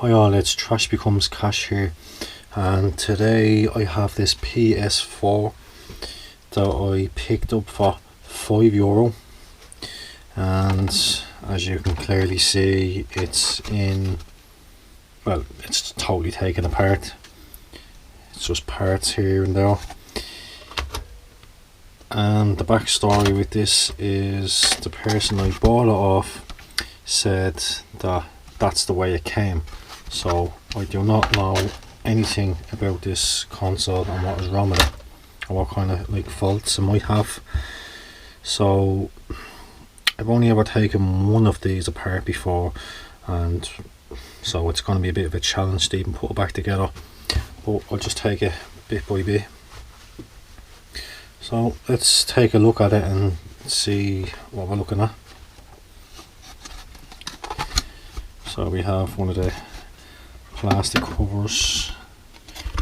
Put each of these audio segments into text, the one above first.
Hi all, it's Trash Becomes Cash here, and today I have this PS4 that I picked up for €5, and as you can clearly see, it's it's totally taken apart. It's just parts here and there. And the backstory with this is the person I bought it off said that that's the way it came. So I do not know anything about this console and what is wrong with it, or what kind of faults it might have. So I've only ever taken one of these apart before, and so it's going to be a bit of a challenge to even put it back together, but I'll just take it bit by bit. So let's take a look at it and see what we're looking at. So we have one of the plastic covers,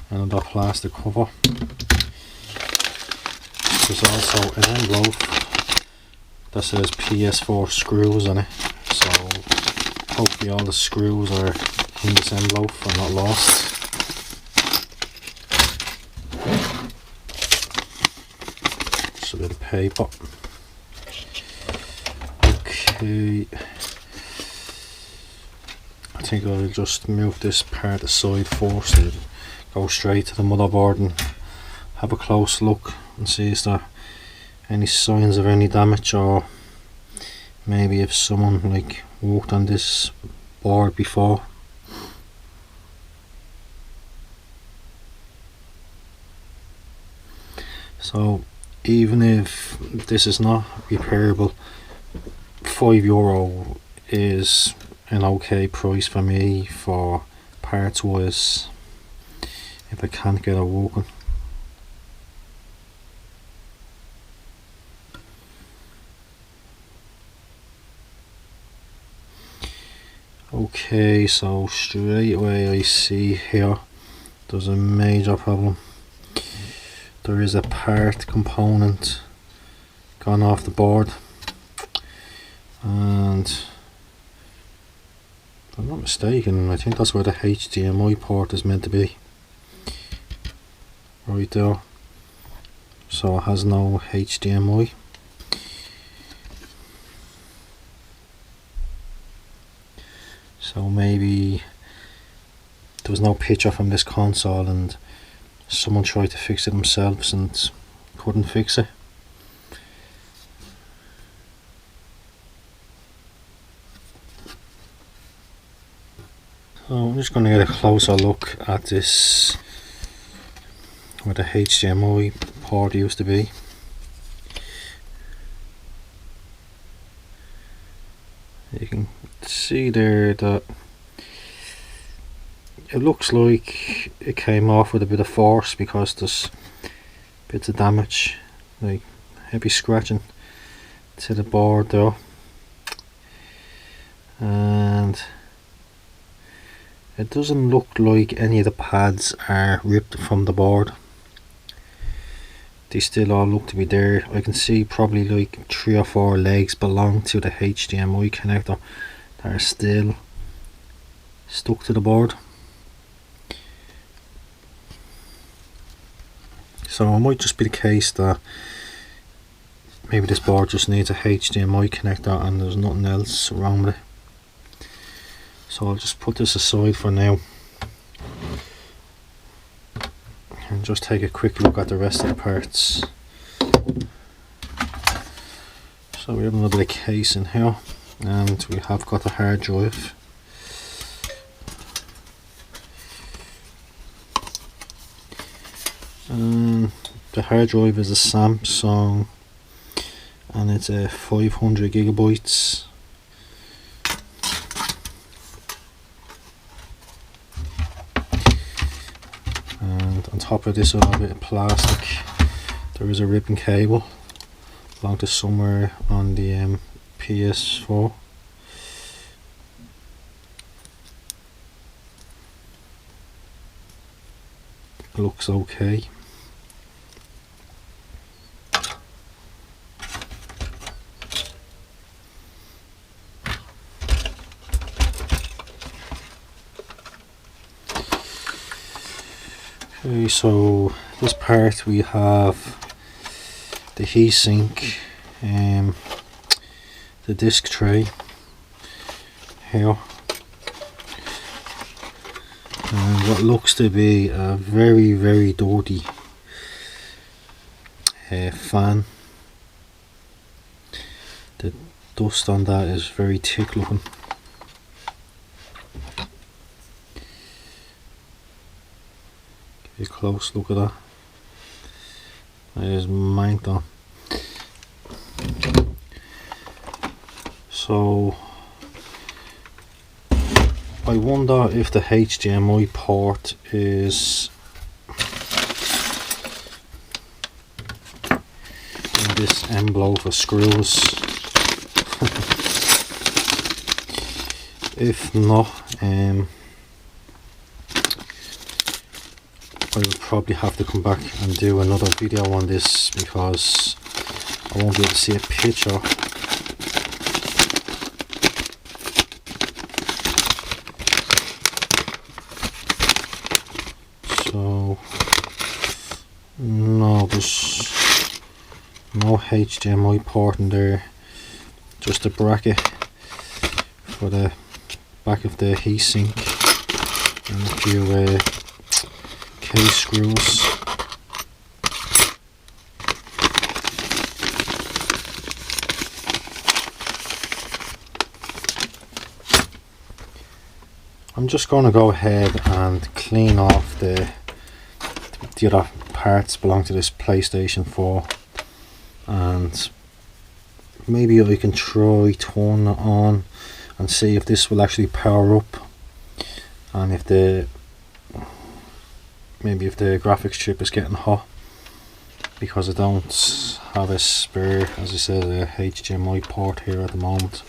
another plastic cover. There's also an envelope that says PS4 screws on it, so hopefully all the screws are in this envelope and not lost. Just a bit of paper. Okay, I think I'll just move this part aside first and go straight to the motherboard and have a close look and see is there any signs of any damage, or maybe if someone worked on this board before. So even if this is not repairable, €5 is an okay price for me for parts wise if I can't get it working. Okay, so straight away I see here there's a major problem. There is a part component gone off the board, and if I'm not mistaken, I think that's where the HDMI port is meant to be, right there. So it has no HDMI. So maybe there was no picture from this console and someone tried to fix it themselves and couldn't fix it. So I'm just going to get a closer look at this, where the HDMI port used to be. You can see there that it looks like it came off with a bit of force, because there's bits of damage, like heavy scratching to the board there, and it doesn't look like any of the pads are ripped from the board. They still all look to be there. I can see probably 3 or 4 legs belong to the HDMI connector that are still stuck to the board. So it might just be the case that maybe this board just needs a HDMI connector and there's nothing else wrong with it. So I'll just put this aside for now and just take a quick look at the rest of the parts. So we have another case in here, and we have got a hard drive. The hard drive is a Samsung, and it's a 500 gigabytes. And on top of this little bit of plastic, there is a ribbon cable belonging to somewhere on the PS4. Looks okay. Okay, so this part we have the heatsink, the disc tray here, and what looks to be a very dirty fan. The dust on that is very thick looking. Give you a close look at that. That is manked on. So I wonder if the HDMI port is in this envelope of screws. If not, I will probably have to come back and do another video on this because I won't be able to see a picture. So no, there's no HDMI port in there, just a bracket for the back of the heatsink and a few case screws. I'm just going to go ahead and clean off the other parts belong to this PlayStation 4, and maybe I can try turn it on and see if this will actually power up, and if the graphics chip is getting hot, because I don't have a spare, as I said, a HDMI port here at the moment.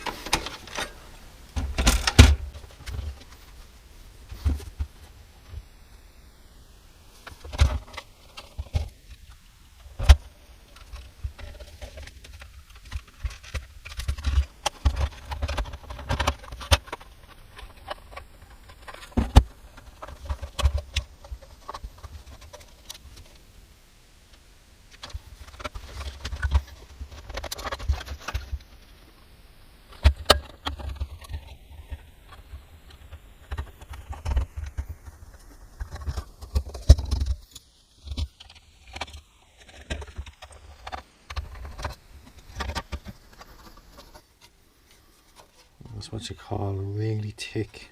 That's what you call really thick,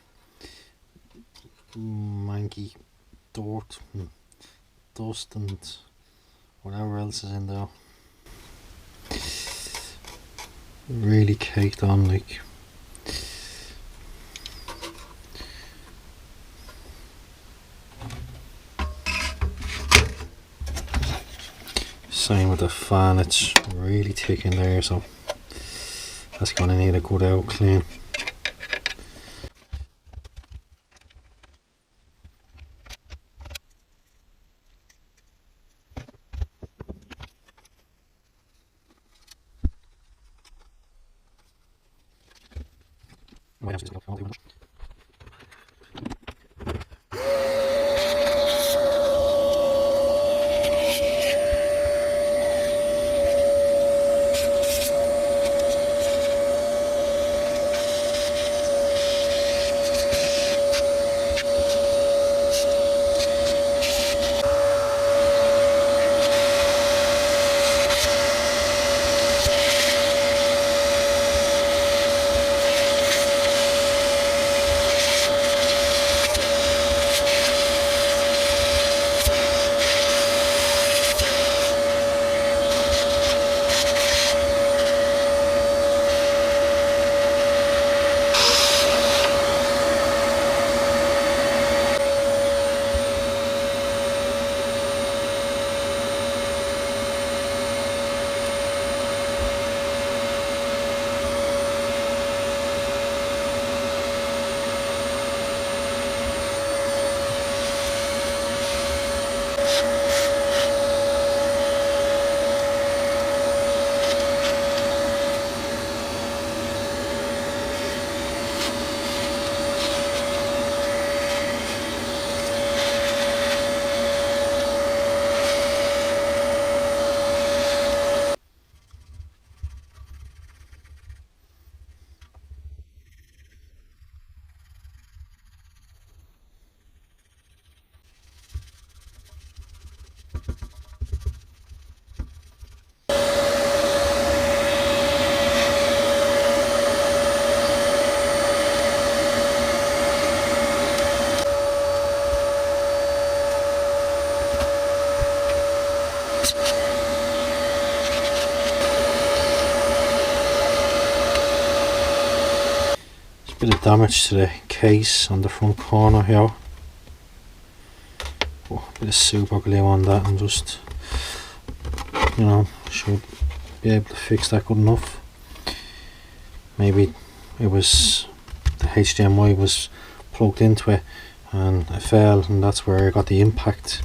manky dirt and dust and whatever else is in there. Really caked on, like. Same with the fan, it's really thick in there, so that's going to need a good out clean. There's a bit of damage to the case on the front corner here. Oh, a bit of super glue on that, and just, you know, should be able to fix that good enough. Maybe it was the HDMI was plugged into it and it fell, and that's where I got the impact.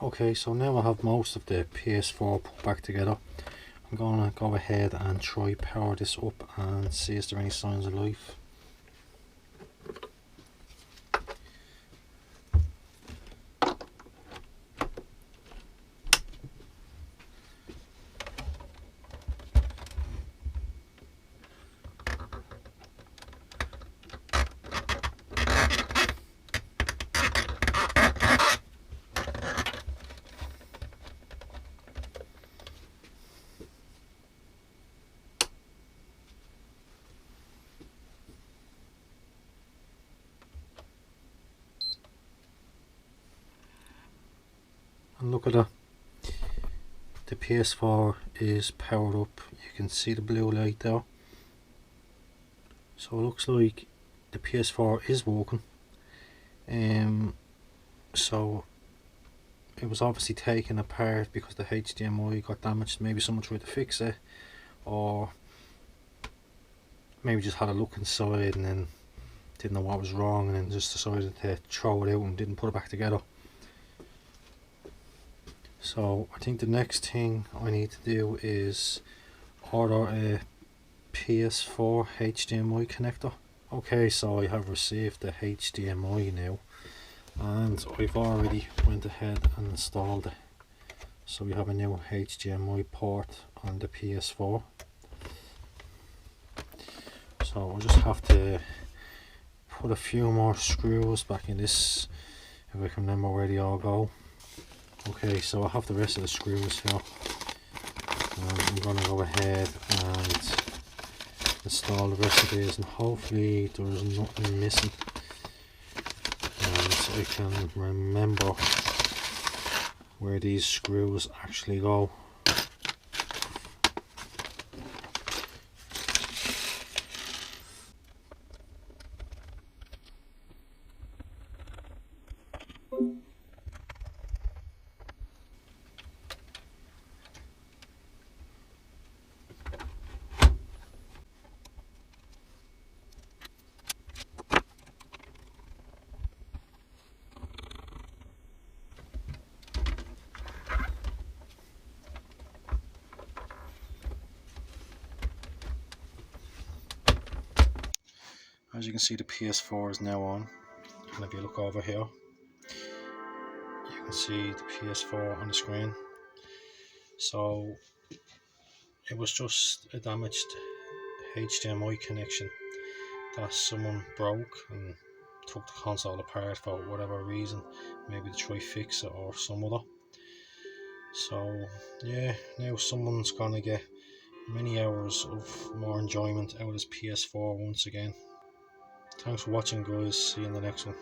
Okay, so now I have most of the PS4 put back together. I'm gonna go ahead and try power this up and see if there are any signs of life. And look at that, the PS4 is powered up. You can see the blue light there, so it looks like the PS4 is working. So it was obviously taken apart because the HDMI got damaged. Maybe someone tried to fix it, or maybe just had a look inside and then didn't know what was wrong and then just decided to throw it out and didn't put it back together. So I think the next thing I need to do is order a PS4 HDMI connector. Okay, so I have received the HDMI now, and I've already went ahead and installed it. So we have a new HDMI port on the PS4. So I'll just have to put a few more screws back in this, if I can remember where they all go. Okay, so I have the rest of the screws here. I'm going to go ahead and install the rest of these, and hopefully there's nothing missing and I can remember where these screws actually go. As you can see, the PS4 is now on, and if you look over here, you can see the PS4 on the screen. So it was just a damaged HDMI connection that someone broke and took the console apart for whatever reason, maybe to try fix it or some other. So yeah, now someone's gonna get many hours of more enjoyment out of his PS4 once again. Thanks for watching, guys. See you in the next one.